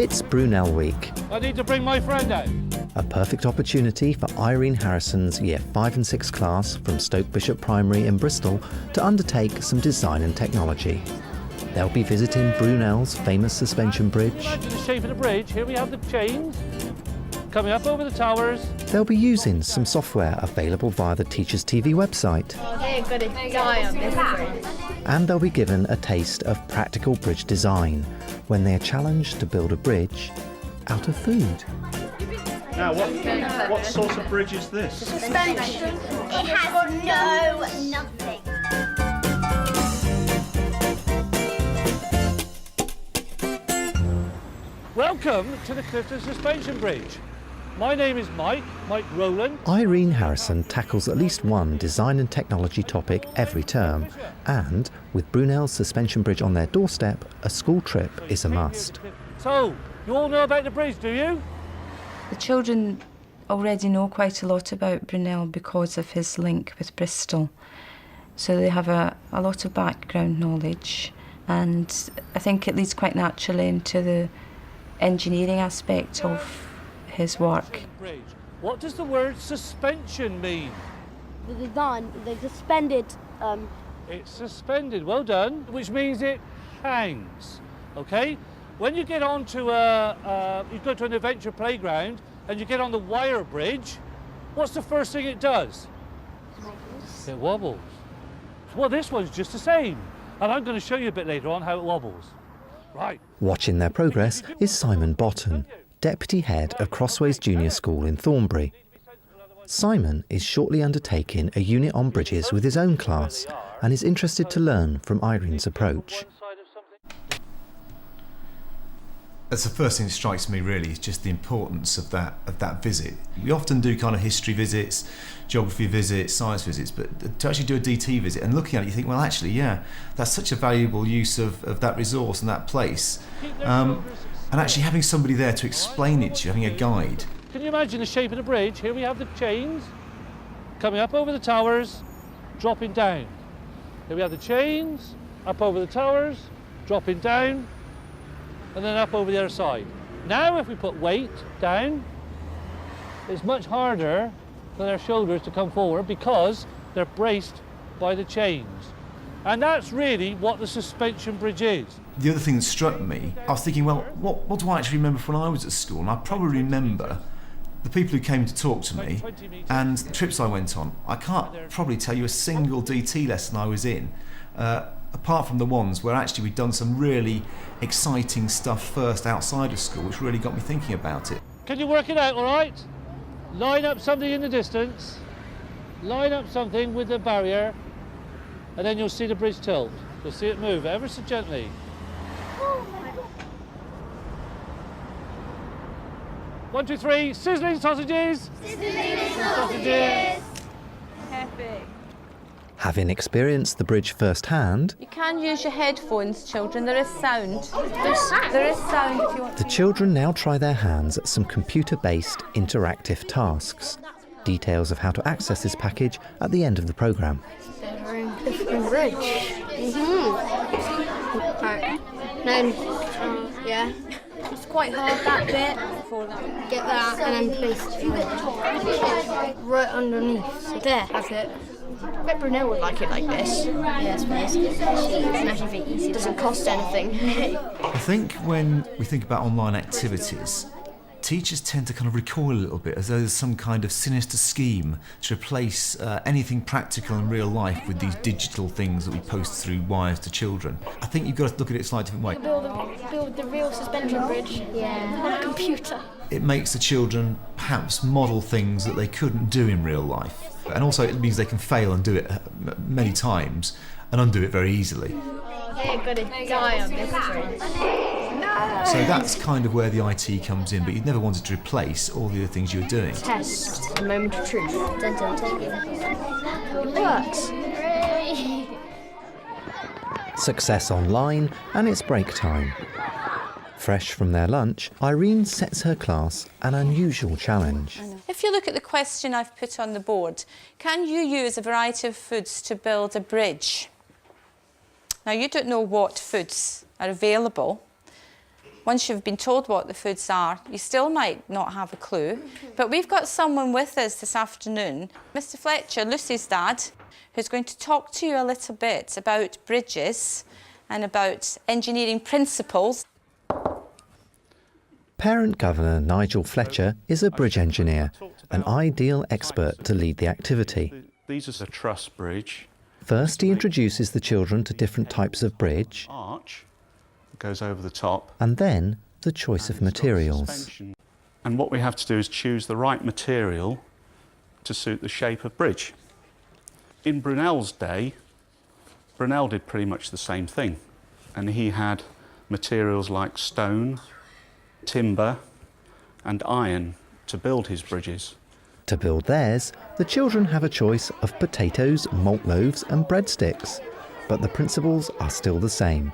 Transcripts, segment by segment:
It's Brunel Week. I need to bring my friend out. A perfect opportunity for Irene Harrison's Year 5 and 6 class from Stoke Bishop Primary in Bristol to undertake some design and technology. They'll be visiting Brunel's famous suspension bridge. Imagine the shape of the bridge. Here we have the chains coming up over the towers. They'll be using some software available via the Teachers TV website. They're going to die on this bridge. And they'll be given a taste of practical bridge design when they are challenged to build a bridge out of food. Now, what sort of bridge is this? Suspension. It has nothing. Welcome to the Clifton Suspension Bridge. My name is Mike Rowland. Irene Harrison tackles at least one design and technology topic every term, and with Brunel's suspension bridge on their doorstep, a school trip is a must. So, you all know about the bridge, do you? The children already know quite a lot about Brunel because of his link with Bristol. So they have a lot of background knowledge, and I think it leads quite naturally into the engineering aspect of his work. What does the word suspension mean? The design, they suspended. It's suspended, well done, which means it hangs, okay? When you get onto you go to an adventure playground and you get on the wire bridge, what's the first thing it does? It wobbles. Well, this one's just the same, and I'm going to show you a bit later on how it wobbles. Right. Watching their progress is Simon Botton, Deputy Head of Crossways Junior School in Thornbury. Simon is shortly undertaking a unit on bridges with his own class and is interested to learn from Irene's approach. That's the first thing that strikes me really, is just the importance of that visit. We often do kind of history visits, geography visits, science visits, but to actually do a DT visit and looking at it, you think, well, actually, yeah, that's such a valuable use of that resource and that place. And actually having somebody there to explain it to you, having a guide. Can you imagine the shape of the bridge? Here we have the chains coming up over the towers, dropping down. Here we have the chains up over the towers, dropping down, and then up over the other side. Now if we put weight down, it's much harder for their shoulders to come forward because they're braced by the chains. And that's really what the suspension bridge is. The other thing that struck me, I was thinking, well, what do I actually remember from when I was at school? And I probably remember the people who came to talk to me and the trips I went on. I can't probably tell you a single DT lesson I was in, apart from the ones where actually we'd done some really exciting stuff first outside of school, which really got me thinking about it. Can you work it out, all right? Line up something in the distance, line up something with the barrier, and then you'll see the bridge tilt. You'll see it move ever so gently. 1, 2, 3, sizzling sausages! Sizzling sausages! Perfect. Having experienced the bridge firsthand, You can use your headphones, children. There is sound. There is sound if you want the children now try their hands at some computer-based interactive tasks. Details of how to access this package at the end of the programme. Bridge. Right. Then, yeah. It's quite hard, that bit. Get that and then place it right underneath. So there, that's it. I bet Brunel would like it like this. Yeah, I suppose. It's actually very easy. It doesn't cost anything. I think when we think about online activities, teachers tend to kind of recoil a little bit as though there's some kind of sinister scheme to replace anything practical in real life with these digital things that we post through wires to children. I think you've got to look at it a slightly different way. Build the real suspension bridge. Yeah. On a computer. It makes the children perhaps model things that they couldn't do in real life. And also it means they can fail and do it many times and undo it very easily. They're going to die on this bridge. So that's kind of where the IT comes in, but you'd never wanted to replace all the other things you were doing. Test. A moment of truth. It works. Success online, and it's break time. Fresh from their lunch, Irene sets her class an unusual challenge. If you look at the question I've put on the board, can you use a variety of foods to build a bridge? Now, you don't know what foods are available, Once you've been told what the foods are, you still might not have a clue. But we've got someone with us this afternoon, Mr. Fletcher, Lucy's dad, who's going to talk to you a little bit about bridges and about engineering principles. Parent Governor Nigel Fletcher is a bridge engineer, an ideal expert to lead the activity. These are the truss bridge. First, he introduces the children to different types of bridge, Arch goes over the top. and then the choice of materials. Suspension. And what we have to do is choose the right material to suit the shape of bridge. In Brunel's day, Brunel did pretty much the same thing. And he had materials like stone, timber and iron to build his bridges. To build theirs, the children have a choice of potatoes, malt loaves and breadsticks, but the principles are still the same.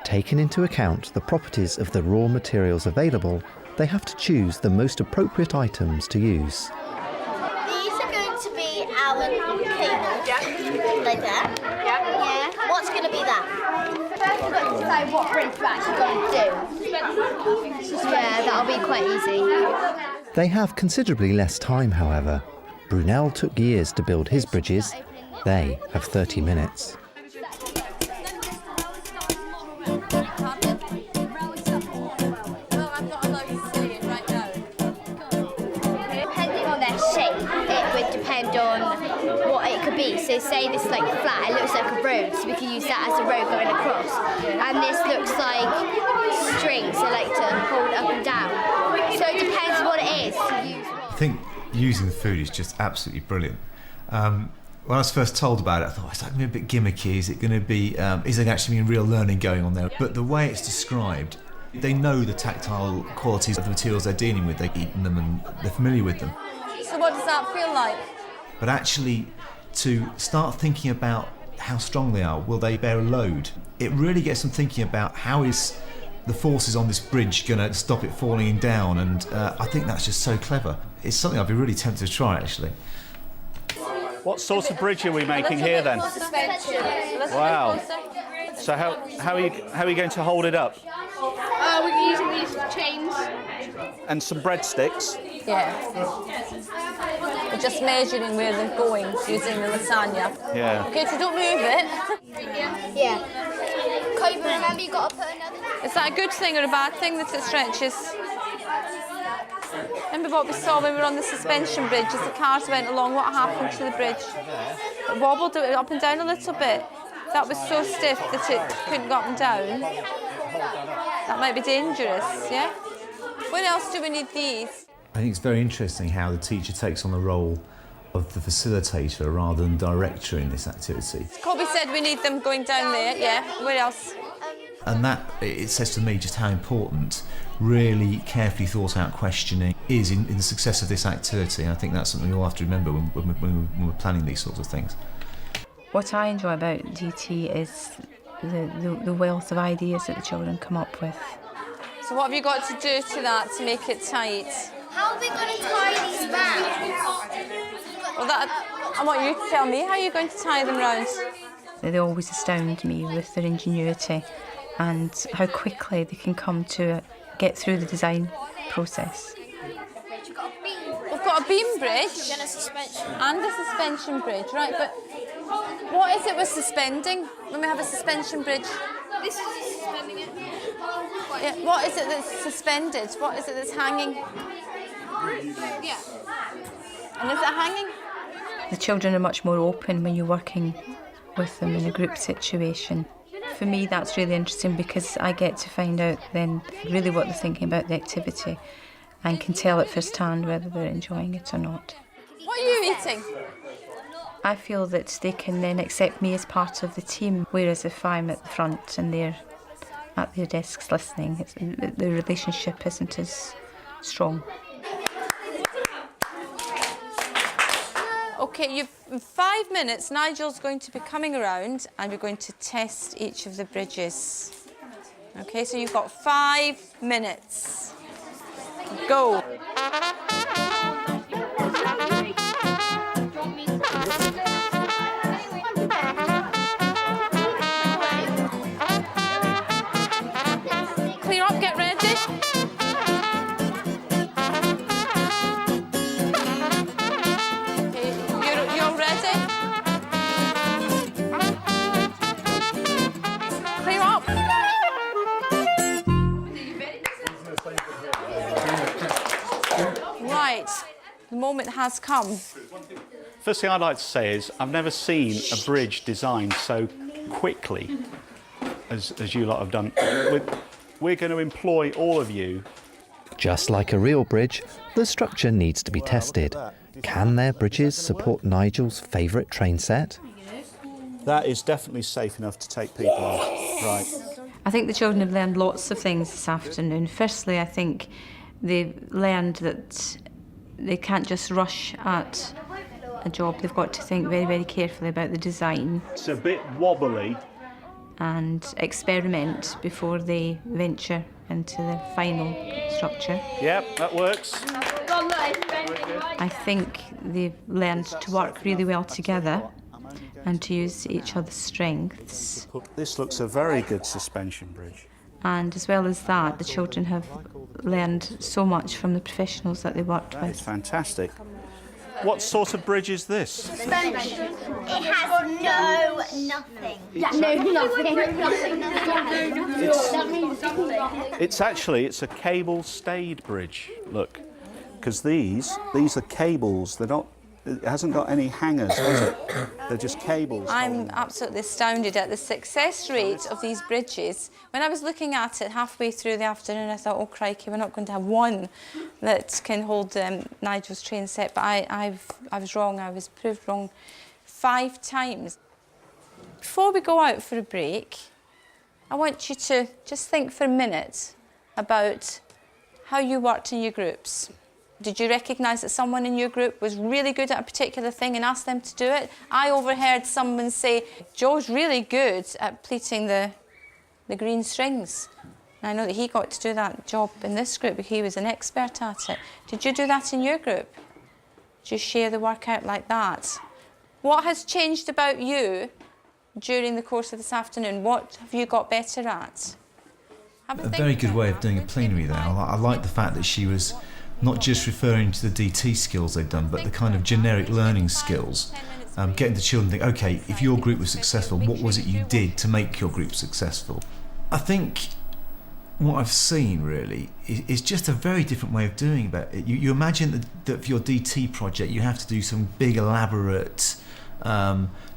Taking into account the properties of the raw materials available, they have to choose the most appropriate items to use. These are going to be our cables. Like that. Yeah. What's going to be that? First we've got to decide what bridge we're actually going to do. Yeah, that'll be quite easy. They have considerably less time, however. Brunel took years to build his bridges. They have 30 minutes. Depending on their shape, it would depend on what it could be. So say this is like flat, it looks like a road, so we can use that as a road going across. And this looks like strings, so like to hold up and down. So it depends what it is to use what. I think using the food is just absolutely brilliant. When I was first told about it, I thought, is that going to be a bit gimmicky? Is it going to be, is there actually real learning going on there? But the way it's described, they know the tactile qualities of the materials they're dealing with. They've eaten them and they're familiar with them. So what does that feel like? But actually, to start thinking about how strong they are, will they bear a load? It really gets them thinking about how is the forces on this bridge going to stop it falling down, and I think that's just so clever. It's something I'd be really tempted to try, actually. What sort of bridge are we making here then? Wow. So how are you going to hold it up? We're using these chains. And some breadsticks. Yeah. We're just measuring where they're going using the lasagna. Yeah. Okay, so don't move it. Yeah. Kobe, remember you got to put another. Is that a good thing or a bad thing that it stretches? Remember what we saw when we were on the suspension bridge as the cars went along, what happened to the bridge? It wobbled it up and down a little bit. That was so stiff that it couldn't go up and down. That might be dangerous, yeah? When else do we need these? I think it's very interesting how the teacher takes on the role of the facilitator rather than director in this activity. Colby said we need them going down there, yeah. Where else? And that, it says to me just how important really carefully thought out questioning is in the success of this activity. And I think that's something we all have to remember when we're planning these sorts of things. What I enjoy about DT is the wealth of ideas that the children come up with. So what have you got to do to that to make it tight? How are we going to tie these round? Well, I want you to tell me how you're going to tie them round. They always astound me with their ingenuity and how quickly they can come to get through the design process. We've got a beam bridge And a suspension. and a suspension bridge, right? But what is it with suspending when we have a suspension bridge? This is suspending it. Yeah, what is it that's suspended? What is it that's hanging? Yeah. And is it hanging? The children are much more open when you're working with them in a group situation. For me, that's really interesting because I get to find out then really what they're thinking about the activity and can tell at first hand whether they're enjoying it or not. What are you eating? I feel that they can then accept me as part of the team, whereas if I'm at the front and they're at their desks listening, the relationship isn't as strong. Okay, you've in 5 minutes. Nigel's going to be coming around and we're going to test each of the bridges. Okay, so you've got 5 minutes. Go. Clear up, get ready. has come. First thing I'd like to say is I've never seen a bridge designed so quickly as you lot have done. We're going to employ all of you. Just like a real bridge, the structure needs to be tested. Can their bridges support Nigel's favourite train set? That is definitely safe enough to take people on. Right. I think the children have learned lots of things this afternoon. Firstly, I think they've learned that they can't just rush at a job. They've got to think very, very carefully about the design. It's a bit wobbly. And experiment before they venture into the final structure. Yep, that works. I think they've learned to work really well together and to use each other's strengths. This looks a very good suspension bridge. And as well as that, the children have learned so much from the professionals that they worked That with. is fantastic. What sort of bridge is this? Suspension. It has nothing. It's a cable-stayed bridge. Look, because these are cables. They're not. It hasn't got any hangers, has it? They're just cables. I'm absolutely astounded at the success rate of these bridges. When I was looking at it halfway through the afternoon, I thought, oh crikey, we're not going to have one that can hold Nigel's train set. But I was wrong. I was proved wrong 5 times. Before we go out for a break, I want you to just think for a minute about how you worked in your groups. Did you recognise that someone in your group was really good at a particular thing and asked them to do it? I overheard someone say, Joe's really good at pleating the green strings. And I know that he got to do that job in this group, he was an expert at it. Did you do that in your group? Did you share the work out like that? What has changed about you during the course of this afternoon? What have you got better at? A very good way of doing a plenary there. I like the fact that she was not just referring to the DT skills they've done, but the kind of generic learning skills. Getting the children to think, okay, if your group was successful, what was it you did to make your group successful? I think what I've seen really is just a very different way of doing it. You imagine that for your DT project, you have to do some big elaborate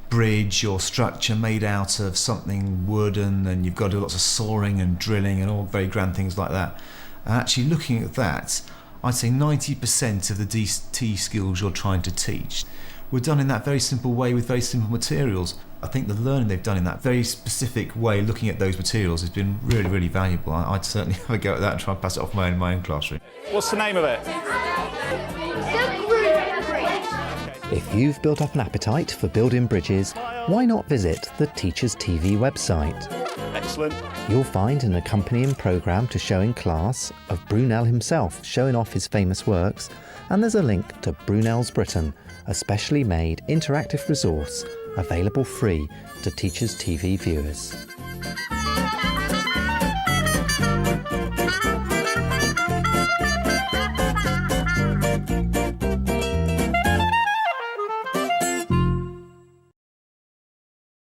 bridge or structure made out of something wooden, and you've got to do lots of sawing and drilling and all very grand things like that. And actually looking at that, I'd say 90% of the DT skills you're trying to teach were done in that very simple way with very simple materials. I think the learning they've done in that very specific way, looking at those materials, has been really, really valuable. I'd certainly have a go at that and try and pass it off in my own classroom. What's the name of it? If you've built up an appetite for building bridges, why not visit the Teachers TV website? Excellent. You'll find an accompanying programme to show in class of Brunel himself showing off his famous works, and there's a link to Brunel's Britain, a specially made interactive resource available free to Teachers TV viewers.